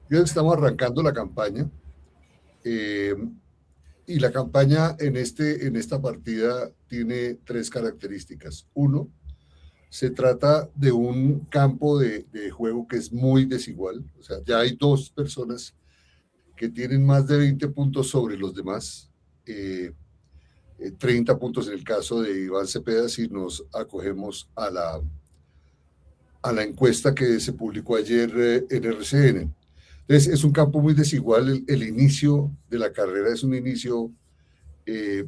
Ya estamos arrancando la campaña eh, y la campaña en esta partida tiene tres características. Uno, se trata de un campo de juego que es muy desigual. O sea, ya hay dos personas que tienen más de 20 puntos sobre los demás. Eh, 30 puntos en el caso de Iván Cepeda si nos acogemos a la encuesta que se publicó ayer en RCN. Entonces, es un campo muy desigual. El inicio de la carrera es un inicio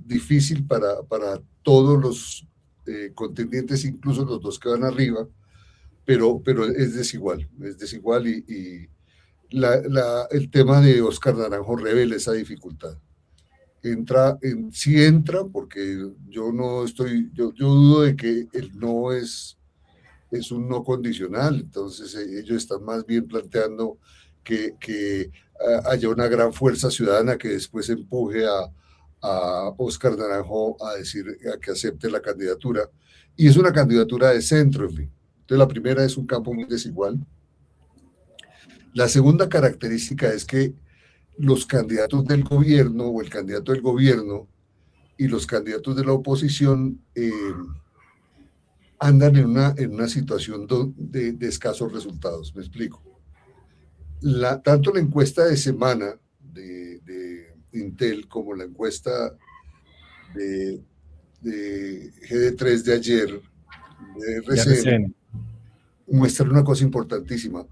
difícil para todos los contendientes, incluso los dos que van arriba, pero es desigual y el tema de Oscar Naranjo revela esa dificultad. Sí entra, porque yo no estoy, yo dudo de que el no es un no condicional, entonces ellos están más bien planteando que haya una gran fuerza ciudadana que después empuje a Oscar Naranjo a decir a que acepte la candidatura, y es una candidatura de centro, en fin. Entonces la primera es un campo muy desigual. La segunda característica es que los candidatos del gobierno o el candidato del gobierno y los candidatos de la oposición andan en una situación de escasos resultados. Me explico. Tanto la encuesta de semana de Intel como la encuesta de GD3 de ayer, de De RCN, RCN. muestran una cosa importantísima.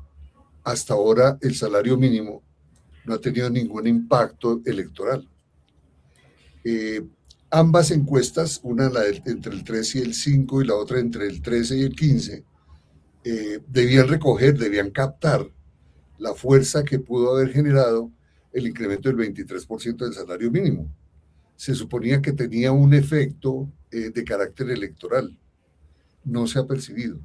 Hasta ahora el salario mínimo no ha tenido ningún impacto electoral. Ambas encuestas, una entre el 3 y el 5 y la otra entre el 13 y el 15, debían captar la fuerza que pudo haber generado el incremento del 23% del salario mínimo. Se suponía que tenía un efecto de carácter electoral. No se ha percibido.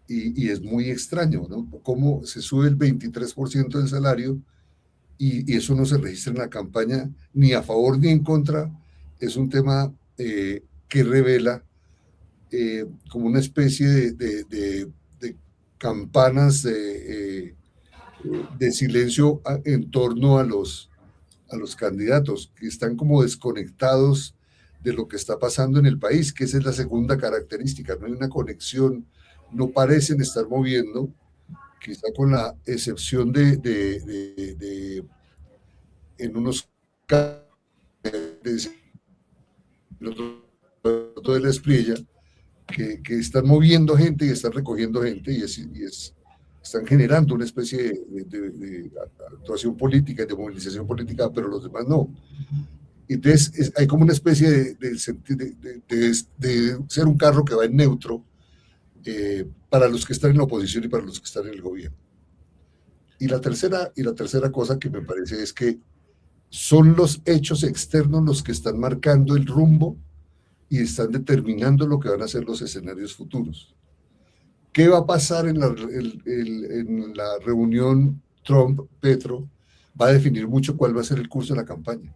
Y es muy extraño, ¿no? Cómo se sube el 23% del salario y eso no se registra en la campaña ni a favor ni en contra. Es un tema que revela como una especie de campanas de silencio en torno a los candidatos, que están como desconectados de lo que está pasando en el país, que esa es la segunda característica. No hay una conexión, no parecen estar moviendo, quizá con la excepción en unos casos de la Esprilla, que están moviendo gente y están recogiendo gente están generando una especie de actuación política y de movilización política, pero los demás no. Entonces hay como una especie de ser un carro que va en neutro para los que están en la oposición y para los que están en el gobierno. Y la tercera cosa que me parece es que son los hechos externos los que están marcando el rumbo y están determinando lo que van a ser los escenarios futuros. ¿Qué va a pasar en la reunión Trump-Petro? Va a definir mucho cuál va a ser el curso de la campaña.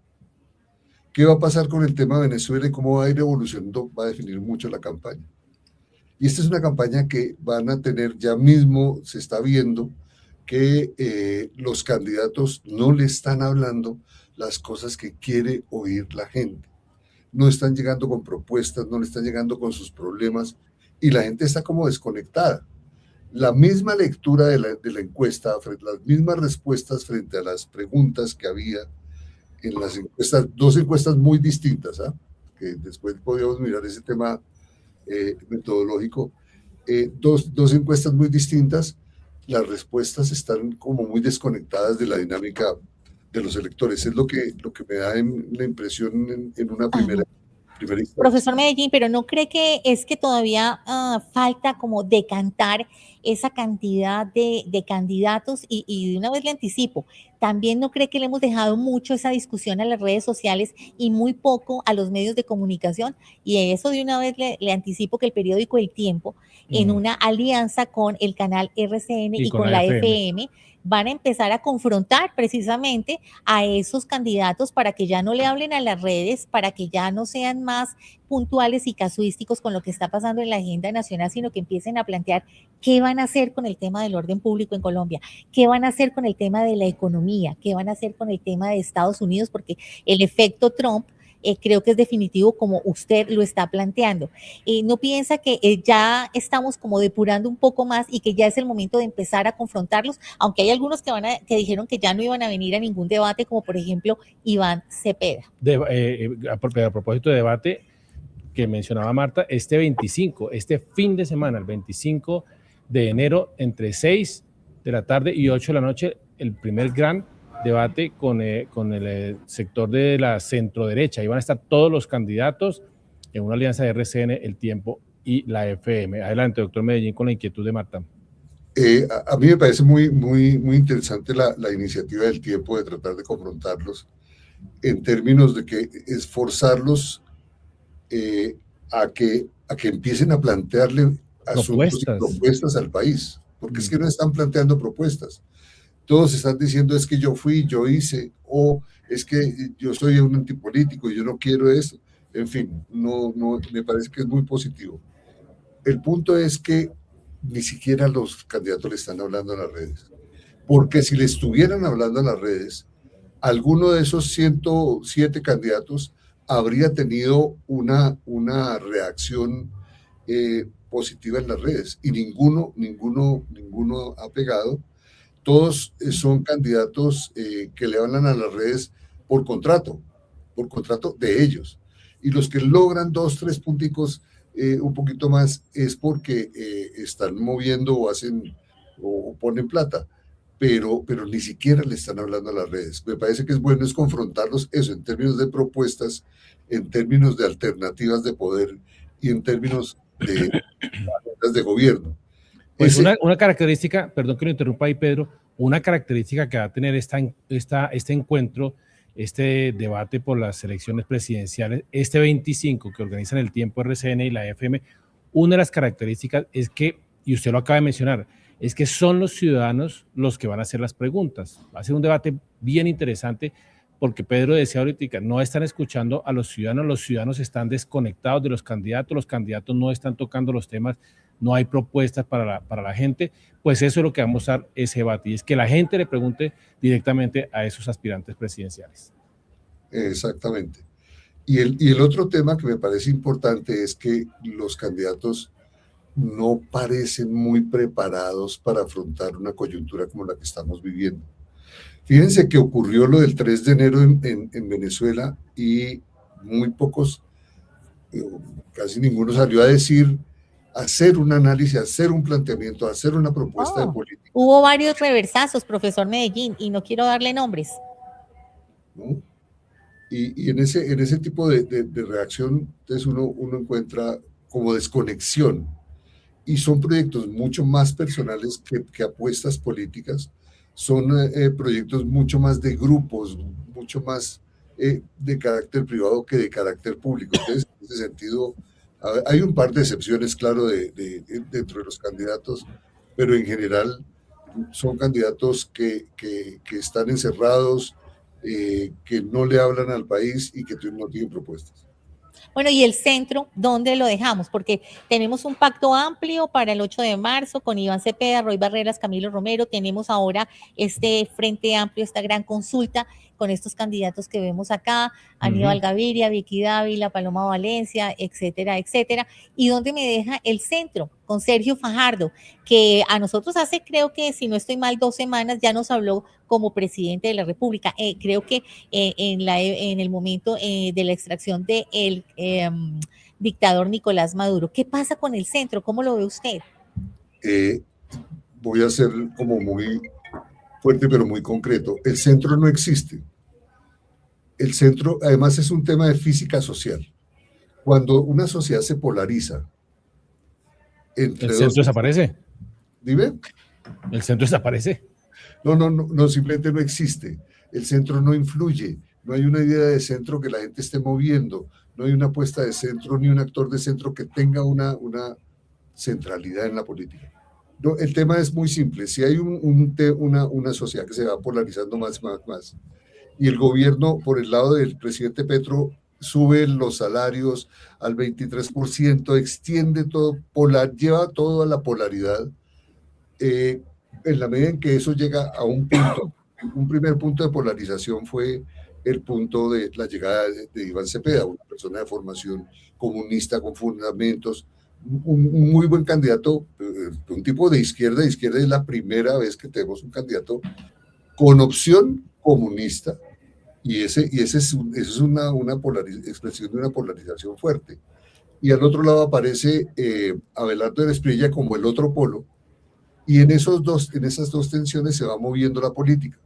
¿Qué va a pasar con el tema de Venezuela y cómo va a ir evolucionando? Va a definir mucho la campaña. Y esta es una campaña que van a tener, ya mismo se está viendo que los candidatos no le están hablando las cosas que quiere oír la gente. No están llegando con propuestas, no le están llegando con sus problemas y la gente está como desconectada. La misma lectura de la encuesta, las mismas respuestas frente a las preguntas que había en las encuestas, dos encuestas muy distintas, ¿ah? Que después podríamos mirar ese tema metodológico, dos encuestas muy distintas, las respuestas están como muy desconectadas de la dinámica de los electores. Es lo que me da la impresión en una primera instancia. Profesor Medellín, pero ¿no cree que es que todavía falta como decantar esa cantidad de candidatos? Y de una vez le anticipo, ¿también no cree que le hemos dejado mucho esa discusión a las redes sociales y muy poco a los medios de comunicación? Y eso de una vez le anticipo que el periódico El Tiempo, en una alianza con el canal RCN y con la FM, van a empezar a confrontar precisamente a esos candidatos para que ya no le hablen a las redes, para que ya no sean más puntuales y casuísticos con lo que está pasando en la agenda nacional, sino que empiecen a plantear qué van a hacer con el tema del orden público en Colombia, qué van a hacer con el tema de la economía, qué van a hacer con el tema de Estados Unidos, porque el efecto Trump creo que es definitivo como usted lo está planteando. ¿No piensa que ya estamos como depurando un poco más y que ya es el momento de empezar a confrontarlos? Aunque hay algunos que dijeron que ya no iban a venir a ningún debate, como por ejemplo Iván Cepeda. A propósito de debate que mencionaba Marta, este fin de semana, el 25 de enero, entre 6 de la tarde y 8 de la noche, el primer gran debate con el sector de la centroderecha. Ahí van a estar todos los candidatos en una alianza de RCN, El Tiempo y la FM. Adelante, doctor Medellín, con la inquietud de Marta. A mí me parece muy interesante la iniciativa del Tiempo de tratar de confrontarlos en términos de que esforzarlos a que empiecen a plantearle asuntos y propuestas al país, porque es que no están planteando propuestas. Todos están diciendo es que yo fui, yo hice, o es que yo soy un antipolítico y yo no quiero eso. En fin, no, me parece que es muy positivo. El punto es que ni siquiera los candidatos le están hablando en las redes, porque si le estuvieran hablando en las redes, alguno de esos 107 candidatos habría tenido una reacción positiva en las redes, y ninguno ha pegado. Todos son candidatos que le hablan a las redes por contrato de ellos. Y los que logran 2, 3 punticos un poquito más es porque están moviendo o hacen o ponen plata, pero ni siquiera le están hablando a las redes. Me parece que es bueno es confrontarlos eso en términos de propuestas, en términos de alternativas de poder y en términos de gobierno. Pues una característica, perdón que lo interrumpa ahí, Pedro, una característica que va a tener este encuentro, este debate por las elecciones presidenciales, este 25 que organizan El Tiempo, RCN y la FM, una de las características es que, y usted lo acaba de mencionar, es que son los ciudadanos los que van a hacer las preguntas. Va a ser un debate bien interesante porque Pedro decía ahorita, no están escuchando a los ciudadanos están desconectados de los candidatos no están tocando los temas, no hay propuestas para la gente, pues eso es lo que vamos a dar ese debate, y es que la gente le pregunte directamente a esos aspirantes presidenciales. Exactamente. Y el otro tema que me parece importante es que los candidatos no parecen muy preparados para afrontar una coyuntura como la que estamos viviendo. Fíjense que ocurrió lo del 3 de enero en Venezuela y muy pocos, casi ninguno salió a decir, hacer un análisis, hacer un planteamiento, hacer una propuesta de política. Hubo varios reversazos, profesor Medellín, y no quiero darle nombres. ¿No? Y en ese tipo de reacción, entonces uno encuentra como desconexión, y son proyectos mucho más personales que apuestas políticas, son proyectos mucho más de grupos, mucho más de carácter privado que de carácter público. Entonces, en ese sentido, hay un par de excepciones, claro, dentro de los candidatos, pero en general son candidatos que están encerrados, que no le hablan al país y que no tienen propuestas. Bueno, y el centro, ¿dónde lo dejamos? Porque tenemos un pacto amplio para el 8 de marzo con Iván Cepeda, Roy Barreras, Camilo Romero. Tenemos ahora este frente amplio, esta gran consulta con estos candidatos que vemos acá, Aníbal Gaviria, Vicky Dávila, Paloma Valencia, etcétera, etcétera. ¿Y dónde me deja el centro? Con Sergio Fajardo, que a nosotros hace, creo que si no estoy mal, 2 semanas ya nos habló como presidente de la República. Creo que en el momento de la extracción del dictador Nicolás Maduro. ¿Qué pasa con el centro? ¿Cómo lo ve usted? Voy a ser como muy fuerte, pero muy concreto. El centro no existe. El centro, además, es un tema de física social. Cuando una sociedad se polariza, ¿el centro desaparece? ¿Dime? ¿El centro desaparece? No, simplemente no existe. El centro no influye. No hay una idea de centro que la gente esté moviendo. No hay una apuesta de centro ni un actor de centro que tenga una centralidad en la política. No, el tema es muy simple. Si hay una sociedad que se va polarizando más, y el gobierno, por el lado del presidente Petro, sube los salarios al 23%, extiende todo, lleva todo a la polaridad, en la medida en que eso llega a un punto, un primer punto de polarización fue el punto de la llegada de Iván Cepeda, una persona de formación comunista con fundamentos, un muy buen candidato, un tipo de izquierda. Izquierda es la primera vez que tenemos un candidato con opción comunista, y ese es una expresión de una polarización fuerte. Y al otro lado aparece Abelardo de Espriella como el otro polo, y en esas dos tensiones se va moviendo la política.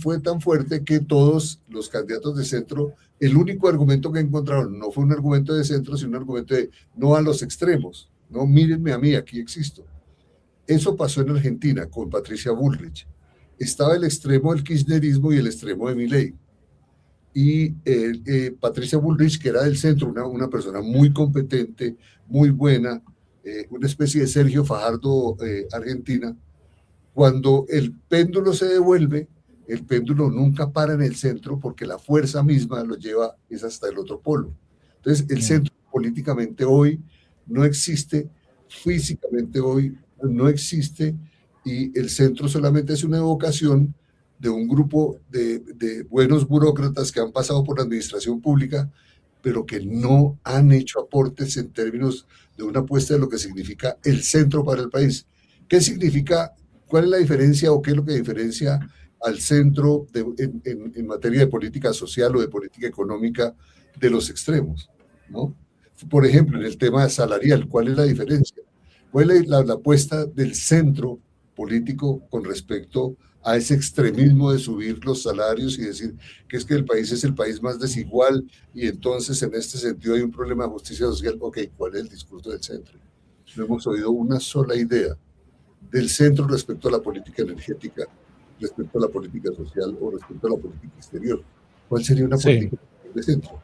Fue tan fuerte que todos los candidatos de centro, el único argumento que encontraron no fue un argumento de centro, sino un argumento de no a los extremos, no, mírenme a mí, aquí existo. Eso pasó en Argentina con Patricia Bullrich. Estaba el extremo del kirchnerismo y el extremo de Milei. Y Patricia Bullrich, que era del centro, una persona muy competente, muy buena, una especie de Sergio Fajardo argentina. Cuando el péndulo se devuelve, el péndulo nunca para en el centro porque la fuerza misma lo lleva es hasta el otro polo. Entonces, el centro políticamente hoy no existe, físicamente hoy no existe, y el centro solamente es una evocación de un grupo de buenos burócratas que han pasado por la administración pública, pero que no han hecho aportes en términos de una apuesta de lo que significa el centro para el país. ¿Qué significa? ¿Cuál es la diferencia o qué es lo que diferencia al centro en materia de política social o de política económica de los extremos, ¿no? Por ejemplo, en el tema salarial, ¿cuál es la diferencia? ¿Cuál es la apuesta del centro político con respecto a ese extremismo de subir los salarios y decir que es que el país es el país más desigual y entonces en este sentido hay un problema de justicia social? Ok, ¿cuál es el discurso del centro? No hemos oído una sola idea del centro respecto a la política energética, respecto a la política social o respecto a la política exterior. ¿Cuál sería una política de centro?